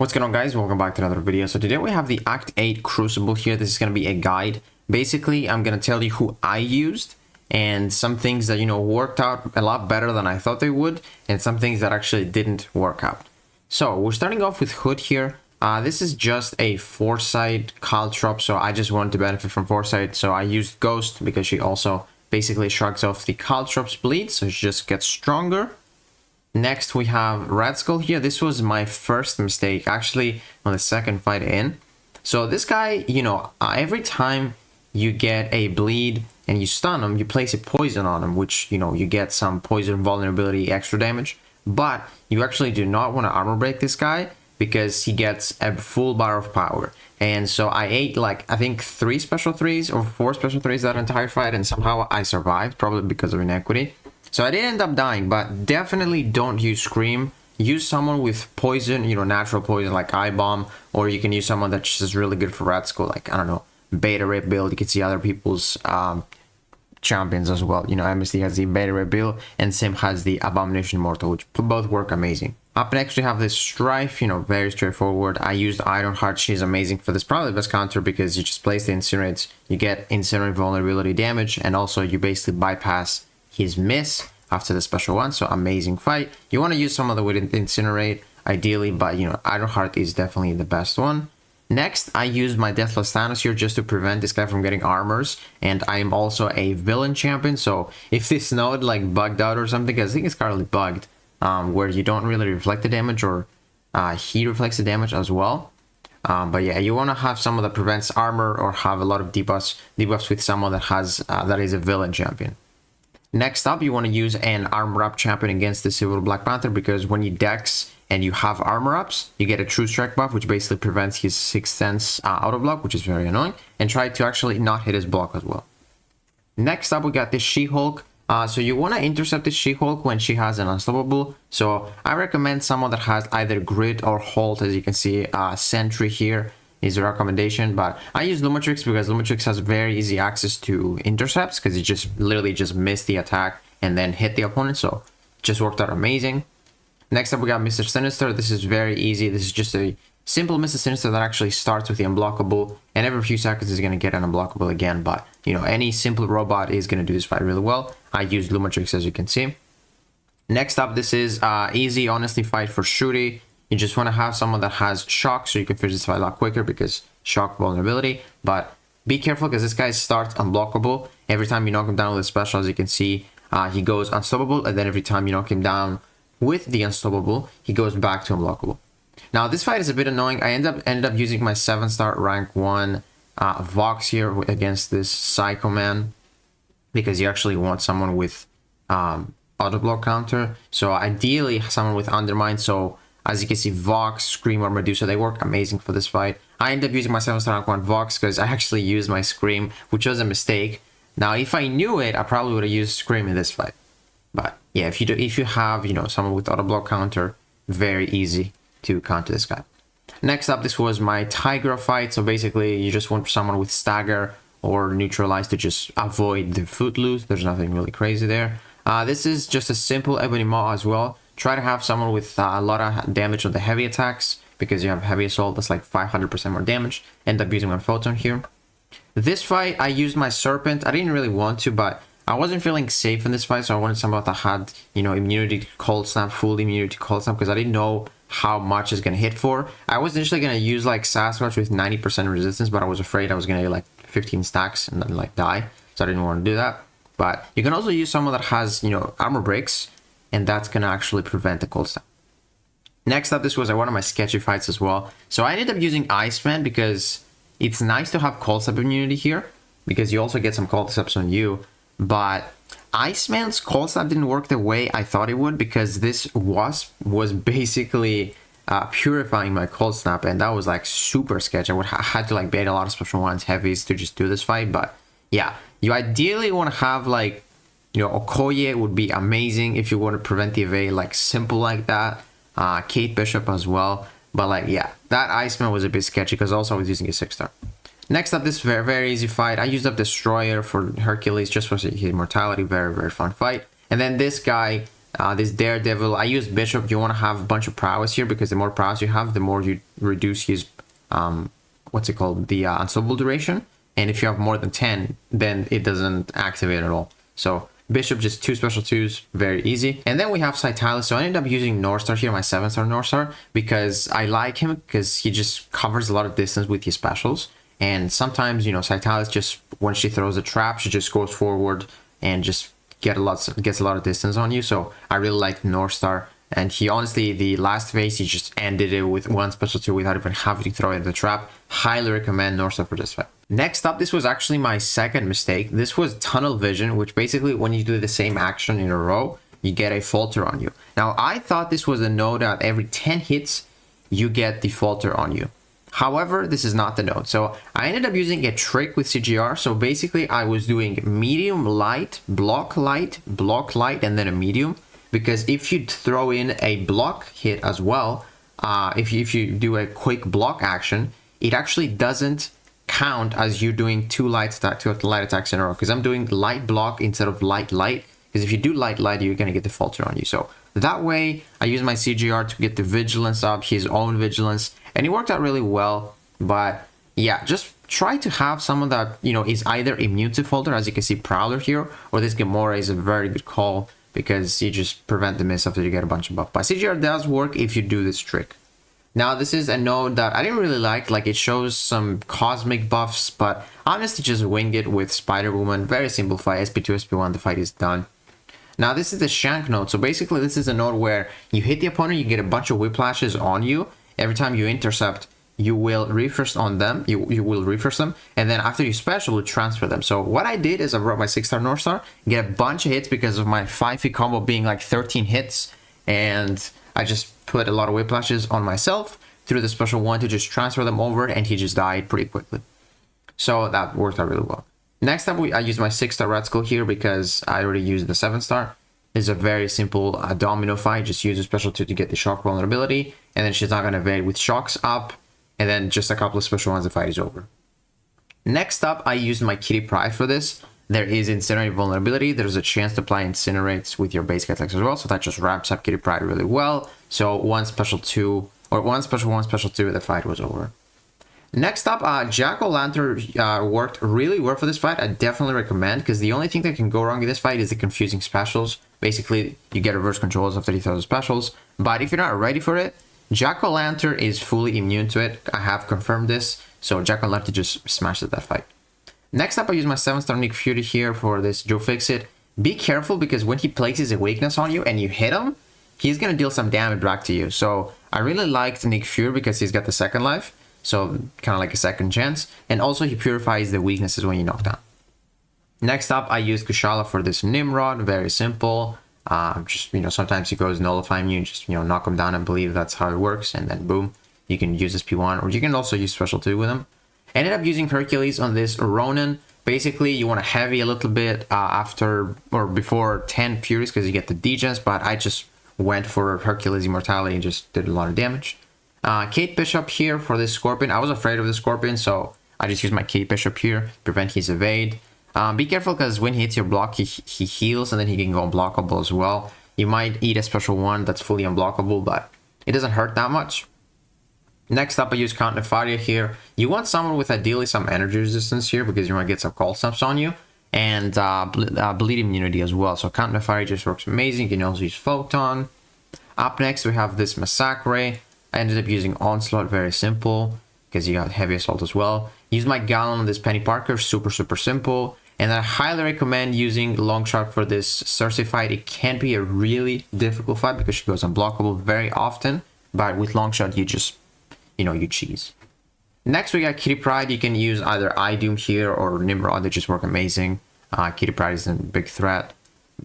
What's going on, guys? Welcome back to another video. So today we have the Act 8 Crucible here. This is going to be a guide. Basically, I'm going to tell you who I used and some things that, worked out a lot better than I thought they would, and some things that actually didn't work out. So we're starting off with Hood here. This is just a Foresight caltrop, so I just wanted to benefit from Foresight. So I used Ghost because she also basically shrugs off the caltrop's bleed, so she just gets stronger. Next, we have Red Skull here. This was my first mistake, actually, on the second fight in. So this guy, every time you get a bleed and you stun him, you place a poison on him, which, you get some poison vulnerability extra damage. But you actually do not want to armor break this guy because he gets a full bar of power. And so I ate, I think 3 special 3s or 4 special 3s that entire fight, and somehow I survived, probably because of inequity. So I did end up dying, but definitely don't use Scream. Use someone with poison, natural poison like Eye Bomb, or you can use someone that's just really good for Red Skull, like, I don't know, Beta Ray build. You can see other people's champions as well. MSD has the Beta Ray build, and Sim has the Abomination Immortal, which both work amazing. Up next, we have this Strife, very straightforward. I used Ironheart. She's amazing for this. Probably the best counter because you just place the Incinerates, you get Incinerate vulnerability damage, and also you basically bypass his miss after the special one. So amazing fight. You want to use some of the with Incinerate ideally, but Ironheart is definitely the best one. Next, I used my Deathless Thanos here just to prevent this guy from getting armors, and I am also a villain champion, so if this node bugged out or something, because I think it's currently bugged, where you don't really reflect the damage, or he reflects the damage as well. But yeah, you want to have someone that prevents armor or have a lot of debuffs with someone that has that is a villain champion. Next up, you want to use an armor up champion against the Civil Black Panther, because when you dex and you have armor ups, you get a true strike buff, which basically prevents his 6th sense auto block, which is very annoying, and try to actually not hit his block as well. Next up, we got this She-Hulk. So you want to intercept this She-Hulk when she has an unstoppable. So I recommend someone that has either Grit or Halt. As you can see, Sentry here is a recommendation, but I use Lumatrix because Lumatrix has very easy access to intercepts because it just literally just missed the attack and then hit the opponent, so it just worked out amazing. Next up, we got Mr. Sinister. This is very easy. This is just a simple Mr. Sinister that actually starts with the unblockable, and every few seconds is going to get an unblockable again, but any simple robot is going to do this fight really well. I use Lumatrix, as you can see. Next up, this is easy, honestly, fight for Shooty. You just want to have someone that has shock, so you can finish this fight a lot quicker because shock vulnerability. But be careful because this guy starts unblockable. Every time you knock him down with a special, as you can see, he goes unstoppable. And then every time you knock him down with the unstoppable, he goes back to unblockable. Now, this fight is a bit annoying. I ended up using my 7-star rank 1 Vox here against this Psycho Man, because you actually want someone with auto block counter. So ideally, someone with Undermine. So as you can see, Vox, Scream, or Medusa, they work amazing for this fight. I ended up using my 7-star rank 1 Vox because I actually used my Scream, which was a mistake. Now, if I knew it, I probably would have used Scream in this fight. But yeah, if you have, someone with auto block counter, very easy to counter this guy. Next up, this was my Tigra fight. So basically, you just want someone with Stagger or Neutralize to just avoid the Footloose. There's nothing really crazy there. This is just a simple Ebony Maw as well. Try to have someone with a lot of damage on the heavy attacks, because you have heavy assault that's like 500% more damage. End up using my Photon here. This fight, I used my Serpent. I didn't really want to, but I wasn't feeling safe in this fight, so I wanted someone that had, immunity to Cold Snap, full immunity to Cold Snap, because I didn't know how much it's going to hit for. I was initially going to use Sasquatch with 90% resistance, but I was afraid I was going to get 15 stacks and then die, so I didn't want to do that. But you can also use someone that has, armor breaks, and that's going to actually prevent the Cold Snap. Next up, this was one of my sketchy fights as well. So I ended up using Iceman because it's nice to have Cold Snap immunity here, because you also get some Cold Snaps on you. But Iceman's Cold Snap didn't work the way I thought it would, because this Wasp was basically purifying my Cold Snap, and that was super sketchy. I had to bait a lot of special ones, heavies to just do this fight. But yeah, you ideally want to have Okoye would be amazing if you want to prevent the evade, simple like that. Kate Bishop as well. But yeah, that Iceman was a bit sketchy because also I was using a 6-star. Next up, this very, very easy fight. I used up Destroyer for Hercules just for his immortality. Very, very fun fight. And then this guy, This Daredevil, I use Bishop. You want to have a bunch of prowess here because the more prowess you have, the more you reduce his, what's it called? The unstoppable duration. And if you have more than 10, then it doesn't activate at all. So Bishop, just 2 special 2s, very easy. And then we have Cytalis. So I ended up using Northstar here, my 7-star Northstar, because I like him because he just covers a lot of distance with his specials. And sometimes, you know, Cytalis just, when she throws a trap, she just goes forward and just gets a lot of distance on you. So I really like Northstar. And he honestly, the last phase, he just ended it with 1 special 2 without even having to throw it in the trap. Highly recommend Northstar for this fight. Next up, this was actually my second mistake. This was Tunnel Vision, which basically when you do the same action in a row, you get a falter on you. Now, I thought this was a node that every 10 hits, you get the falter on you. However, this is not the node. So I ended up using a trick with CGR. So basically, I was doing medium, light, block, light, and then a medium. Because if you throw in a block hit as well, if you do a quick block action, it actually doesn't count as you doing 2 light attacks in a row. Because I'm doing light block instead of light. Because if you do light, you're going to get the falter on you. So that way, I use my CGR to get the vigilance up, his own vigilance. And it worked out really well. But yeah, just try to have someone that, you know, is either immune to falter, as you can see Prowler here, or this Gamora is a very good call because you just prevent the miss after you get a bunch of buff. But CGR does work if you do this trick. Now, this is a node that I didn't really like it shows some cosmic buffs, but honestly just wing it with Spider-Woman. Very simple fight, SP2, SP1, the fight is done. Now, this is the Shank node. So basically, this is a node where you hit the opponent, you get a bunch of whiplashes on you. Every time you intercept, you will refresh on them, you will refresh them, and then after you special, you transfer them. So what I did is I brought my 6-star Northstar, get a bunch of hits because of my 5-hit combo being like 13 hits, and I just put a lot of whiplashes on myself through the special 1 to just transfer them over, and he just died pretty quickly. So that worked out really well. Next up, I used my 6-star Red Skull here because I already used the 7-star. It's a very simple domino fight. Just use a special 2 to get the shock vulnerability, and then she's not going to evade with shocks up, and then just a couple of special ones, the fight is over. Next up, I used my Kitty Pryde for this. There is Incinerate vulnerability. There's a chance to apply Incinerates with your basic attacks as well, so that just wraps up Kitty Pryde really well. So 1 special 2, or 1 special 1, special 2, the fight was over. Next up, Jack-O-Lantern worked really well for this fight. I definitely recommend, because the only thing that can go wrong in this fight is the confusing specials. Basically, you get reverse controls after you throw the specials, but if you're not ready for it, Jack-O-Lantern is fully immune to it. I have confirmed this, so Jack-O-Lantern just smashed that fight. Next up, I use my 7-star Nick Fury here for this Joe Fixit. Be careful, because when he places a weakness on you and you hit him, he's going to deal some damage back to you. So I really liked Nick Fury because he's got the second life, so kind of like a second chance. And also he purifies the weaknesses when you knock down. Next up, I used Kushala for this Nimrod. Very simple. Just, you know, sometimes he goes nullify you and just, you know, knock him down and believe that's how it works. And then boom, you can use this P1, or you can also use special 2 with him. Ended up using Hercules on this Ronin. Basically, you want to heavy a little bit after or before 10 Furies because you get the degens, but I just went for Hercules Immortality and just did a lot of damage. Kate Bishop here for this Scorpion. I was afraid of the Scorpion, so I just used my Kate Bishop here, prevent his evade. Be careful because when he hits your block, he heals and then he can go unblockable as well. You might eat a special 1 that's fully unblockable, but it doesn't hurt that much. Next up, I use Count Nefaria here. You want someone with ideally some energy resistance here because you want to get some cold stamps on you. And bleed immunity as well. So Count Nefaria just works amazing. You can also use Photon. Up next, we have this Massacre. I ended up using Onslaught, very simple, because you got Heavy Assault as well. Use my Gallon on this Penny Parker, super simple. And I highly recommend using Longshot for this Cersei fight. It can be a really difficult fight because she goes unblockable very often. But with Longshot, you just, you know, you cheese. Next, we got Kitty Pryde. You can use either Idoom here or Nimrod. They just work amazing. Kitty Pryde is a big threat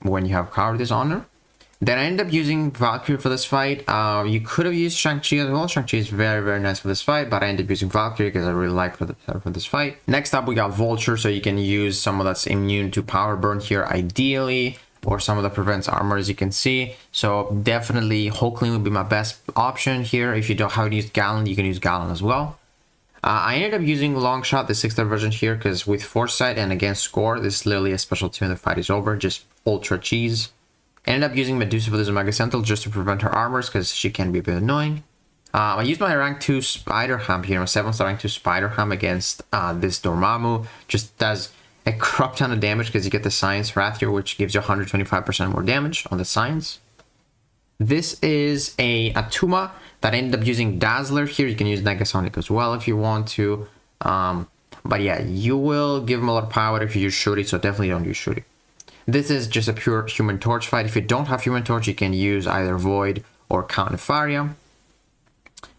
when you have Cowardice on her. Then I ended up using Valkyrie for this fight. You could have used Shang-Chi as well. Shang-Chi is very nice for this fight, but I ended up using Valkyrie because I really like for this fight. Next up, we got Vulture, so you can use someone that's immune to Power Burn here, ideally, or someone that prevents armor, as you can see. So definitely, Hulkling would be my best option here. If you don't have used Gallon, you can use Gallon as well. I ended up using Longshot, the 6-star version here, because with Foresight and against Score, this is literally a special 2 and the fight is over. Just ultra cheese. Ended up using Medusa for this Omega Sentinel just to prevent her armors because she can be a bit annoying. I used my rank 2 Spider Ham here, my 7th rank 2 Spider Ham against this Dormammu. Just does a crap ton of damage because you get the Science Wrath here, which gives you 125% more damage on the Science. This is a Atuma that ended up using Dazzler here. You can use Negasonic as well if you want to. But yeah, you will give him a lot of power if you use Shuri, so definitely don't use Shuri. This is just a pure Human Torch fight. If you don't have Human Torch, you can use either Void or Count Nefaria.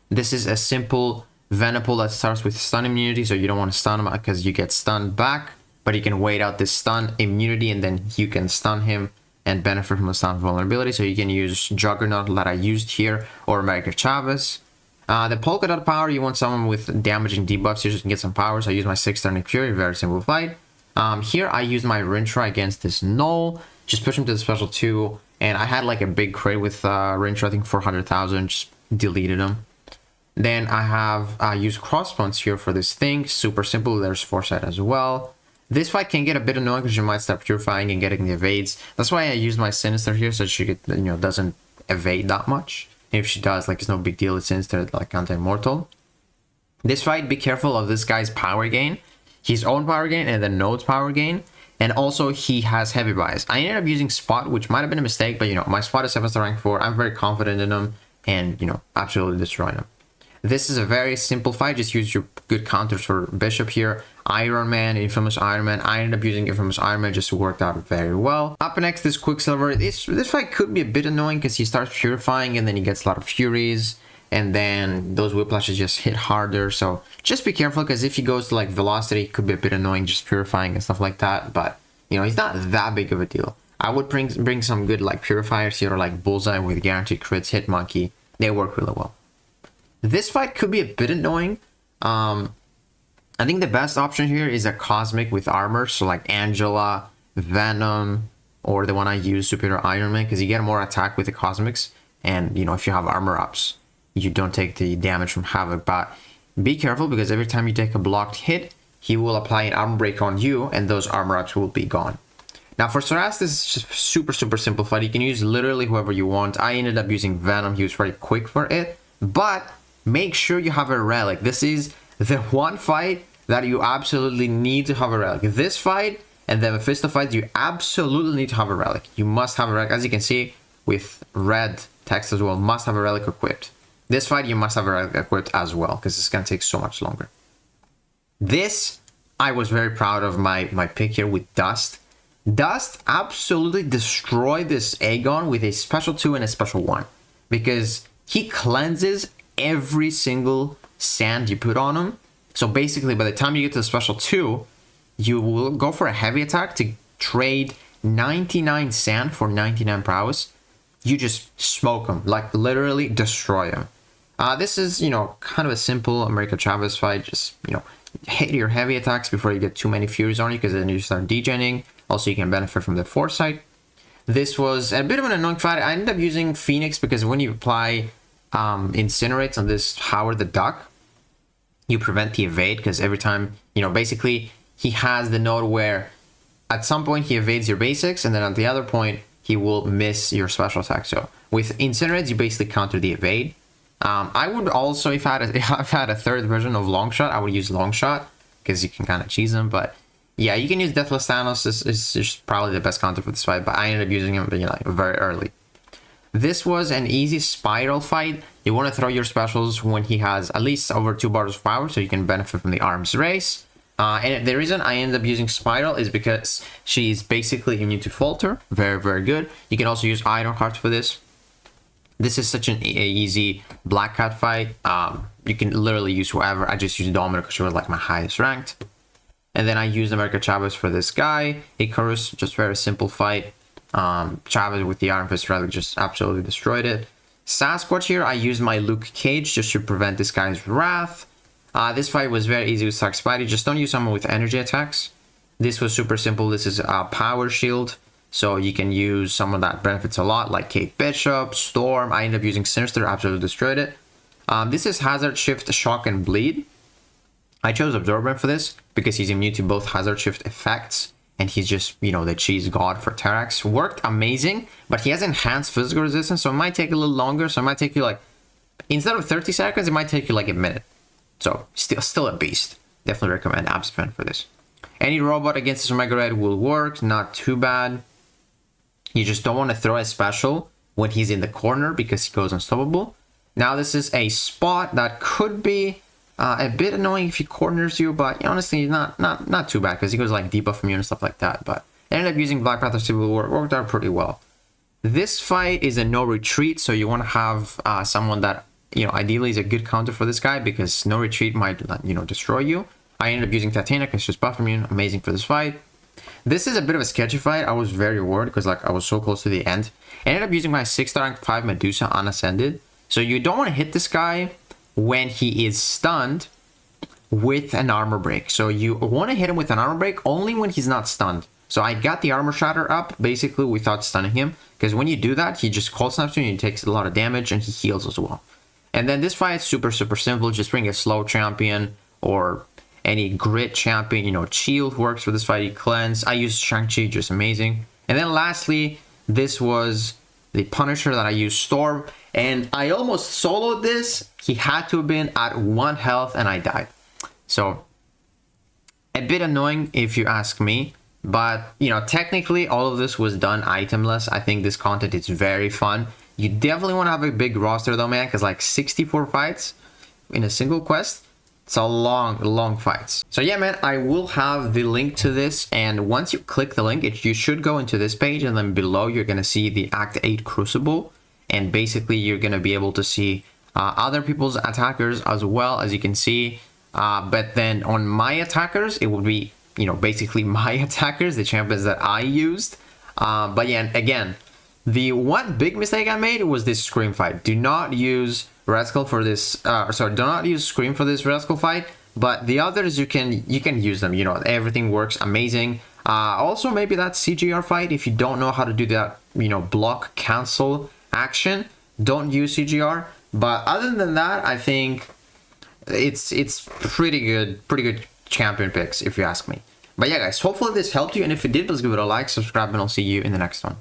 This is a simple Venompool that starts with stun immunity, so you don't want to stun him because you get stunned back. But you can wait out this stun immunity and then you can stun him and benefit from the stun vulnerability. So you can use Juggernaut that I used here or America Chavez. The Polka Dot power, you want someone with damaging debuffs here so you can get some power. So I use my 6th turn Fury, very simple fight. Here I used my Rintra against this Null, just push him to the special 2. And I had like a big crit with Rintra, I think 400,000, just deleted him. Then I have used Crossbones here for this thing, super simple, there's Foresight as well. This fight can get a bit annoying because you might start purifying and getting the evades. That's why I use my Sinister here so she doesn't evade that much. If she does, like, it's no big deal. It's Sinister, like anti-immortal. This fight, be careful of this guy's power gain. His own power gain and then Node's power gain. And also he has heavy bias. I ended up using Spot, which might have been a mistake, but my Spot is 7th rank 4. I'm very confident in him and absolutely destroying him. This is a very simple fight. Just use your good counters for Bishop here. Iron Man, Infamous Iron Man. I ended up using Infamous Iron Man, just worked out very well. Up next is Quicksilver. This fight could be a bit annoying because he starts purifying and then he gets a lot of Furies. And then those Whiplashes just hit harder. So just be careful because if he goes to like Velocity, it could be a bit annoying just purifying and stuff like that. But, he's not that big of a deal. I would bring some good like Purifiers here or like Bullseye with Guaranteed Crits, Hit Monkey. They work really well. This fight could be a bit annoying. I think the best option here is a Cosmic with armor. So like Angela, Venom, or the one I use, Superior Iron Man, because you get more attack with the Cosmics. And, if you have armor ups, you don't take the damage from Havoc. But be careful because every time you take a blocked hit, he will apply an armor break on you and those armor ups will be gone. Now for Soras, this is just super simplified. You can use literally whoever you want. I ended up using Venom. He was very quick for it. But make sure you have a relic. This is the one fight that you absolutely need to have a relic. This fight and the Mephisto fight, you absolutely need to have a relic. You must have a relic. As you can see with red text as well, must have a relic equipped. This fight, you must have a relic equipped as well because it's going to take so much longer. This, I was very proud of my pick here with Dust. Dust absolutely destroyed this Aegon with a special 2 and a special 1 because he cleanses every single sand you put on him. So basically, by the time you get to the special 2, you will go for a heavy attack to trade 99 sand for 99 prowess. You just smoke him, like literally destroy him. This is, kind of a simple America Chavez fight. Just, hit your heavy attacks before you get too many Furies on you because then you start degenning. Also, you can benefit from the Foresight. This was a bit of an annoying fight. I ended up using Phoenix because when you apply Incinerates on this Howard the Duck, you prevent the evade because every time, basically he has the node where at some point he evades your basics and then at the other point he will miss your special attack. So with Incinerates, you basically counter the evade. I would also, if I had a third version of Longshot, I would use Longshot because you can kind of cheese him. But yeah, you can use Deathless Thanos. This is just probably the best counter for this fight, but I ended up using him very early. This was an easy Spiral fight. You want to throw your specials when he has at least over 2 bars of power so you can benefit from the arms race. And the reason I ended up using Spiral is because she's basically immune to Falter. Very good. You can also use Ironheart for this. This is such an easy Black Cat fight. You can literally use whoever. I just used Domino because she was like my highest ranked. And then I used America Chavez for this guy. Icarus, just very simple fight. Chavez with the Iron Fist Relic just absolutely destroyed it. Sasquatch here, I used my Luke Cage just to prevent this guy's wrath. This fight was very easy with Stark Spidey. Just don't use someone with energy attacks. This was super simple. This is a power shield. So you can use someone that benefits a lot like Kate Bishop, Storm. I ended up using Sinister, absolutely destroyed it. This is Hazard Shift, Shock, and Bleed. I chose Absorbent for this because he's immune to both Hazard Shift effects and he's just, you know, the cheese god for Terax. Worked amazing, but he has enhanced physical resistance, so it might take a little longer. So it might take you like, instead of 30 seconds, it might take you like a minute. So still a beast. Definitely recommend Absfan for this. Any robot against this Omega Red will work, not too bad. You just don't want to throw a special when he's in the corner because he goes unstoppable. Now this is a spot that could be a bit annoying if he corners you, but honestly not too bad because he goes like debuff immune and stuff like that. But I ended up using Black Panther Civil War, worked out pretty well. This fight is a no retreat, so you want to have someone that, you know, ideally is a good counter for this guy because no retreat might, you know, destroy you. I ended up using Titania because she's buff immune, amazing for this fight. This is a bit of a sketchy fight. I was very worried because like I was so close to the end. I ended up using my 6-star rank 5 Medusa unascended. So you don't want to hit this guy when he is stunned with an armor break. So you want to hit him with an armor break only when he's not stunned. So I got the armor shatter up basically without stunning him, because when you do that, he just cold snaps you and he takes a lot of damage and he heals as well. And then this fight is super simple. Just bring a slow champion or any grit champion. You know, Shield works for this fight. Cleanse. I used Shang-Chi, just amazing. And then lastly, this was the Punisher that I used, Storm. And I almost soloed this. He had to have been at 1 health and I died. So a bit annoying if you ask me. But, you know, technically all of this was done itemless. I think this content is very fun. You definitely want to have a big roster though, man, because like 64 fights in a single quest, it's a long fights. So yeah, man, I will have the link to this, and once you click the link, you should go into this page, and then below you're going to see the Act 8 Crucible, and basically you're going to be able to see other people's attackers as well, as you can see. But then on my attackers, it would be, you know, basically my attackers, the champions that I used. But yeah, again, the one big mistake I made was this Scream fight. Do not use Red Skull for this, do not use Scream for this Red Skull fight, but the others you can use them. You know, everything works amazing. Also, maybe that CGR fight, if you don't know how to do that, you know, block cancel action, don't use CGR. But other than that, I think it's pretty good champion picks, if you ask me. But yeah, guys, hopefully this helped you, and if it did, please give it a like, subscribe, and I'll see you in the next one.